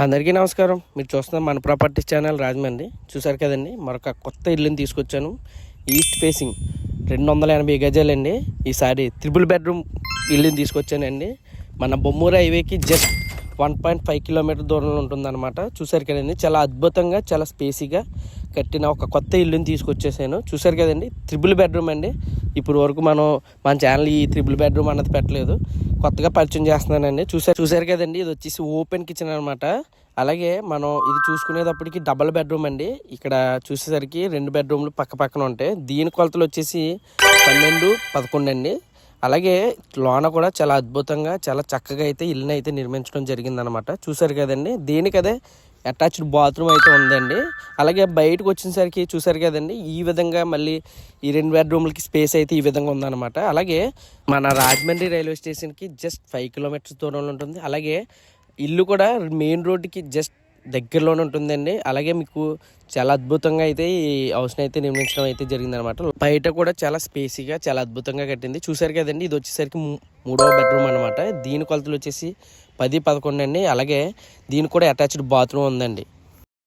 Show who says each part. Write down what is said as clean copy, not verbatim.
Speaker 1: అందరికీ నమస్కారం. మీరు చూస్తున్న మన ప్రాపర్టీస్ ఛానల్ రాజమండ్రి. చూసారు కదండి, మరొక కొత్త ఇల్లుని తీసుకొచ్చాను. East facing 280 గజాలండి. ఈసారి త్రిబుల్ బెడ్రూమ్ ఇల్లుని తీసుకొచ్చానండి. మన బొమ్మూరు హైవేకి జస్ట్ 1.5 కిలోమీటర్ దూరంలో ఉంటుందన్నమాట. చూసారు కదండి, చాలా అద్భుతంగా చాలా స్పేసీగా కట్టిన ఒక కొత్త ఇల్లుని తీసుకొచ్చేసాను. చూసారు కదండి, త్రిబుల్ బెడ్రూమ్ అండి. ఇప్పుడు వరకు మన ఛానల్ ఈ త్రిబుల్ బెడ్రూమ్ అన్నది పెట్టలేదు, కొత్తగా పరిచయం చేస్తున్నానండి. చూసారు కదండి, ఇది వచ్చేసి ఓపెన్ కిచెన్ అనమాట. అలాగే మనం ఇది చూసుకునేటప్పటికి డబల్ బెడ్రూమ్ అండి. ఇక్కడ చూసేసరికి 2 బెడ్రూమ్లు పక్క పక్కన ఉంటాయి. దీని కొలతలు వచ్చేసి 12, 11 అండి. అలాగే లోన కూడా చాలా అద్భుతంగా చాలా చక్కగా అయితే ఇల్లుని అయితే నిర్మించడం జరిగిందనమాట. చూసారు కదండి, దీనికదే అటాచ్డ్ బాత్రూమ్ అయితే ఉందండి. అలాగే బయటకు వచ్చేసరికి చూసారు కదండి, ఈ విధంగా మళ్ళీ ఈ 2 బెడ్రూమ్లకి స్పేస్ అయితే ఈ విధంగా ఉందన్నమాట. అలాగే మన రాజమండ్రి రైల్వే స్టేషన్కి జస్ట్ 5 కిలోమీటర్స్ దూరంలో ఉంటుంది. అలాగే ఇల్లు కూడా మెయిన్ రోడ్డుకి జస్ట్ దగ్గరలోనే ఉంటుందండి. అలాగే మీకు చాలా అద్భుతంగా అయితే ఈ హౌస్ని అయితే నిర్మించడం అయితే జరిగిందనమాట. బయట కూడా చాలా స్పేసీగా చాలా అద్భుతంగా కట్టింది. చూసారు కదండి, ఇది వచ్చేసరికి 3వ బెడ్రూమ్ అనమాట. దీని కొలతలు వచ్చేసి 10, 11 అండి. అలాగే దీనికి కూడా అటాచ్డ్ బాత్రూమ్ ఉందండి.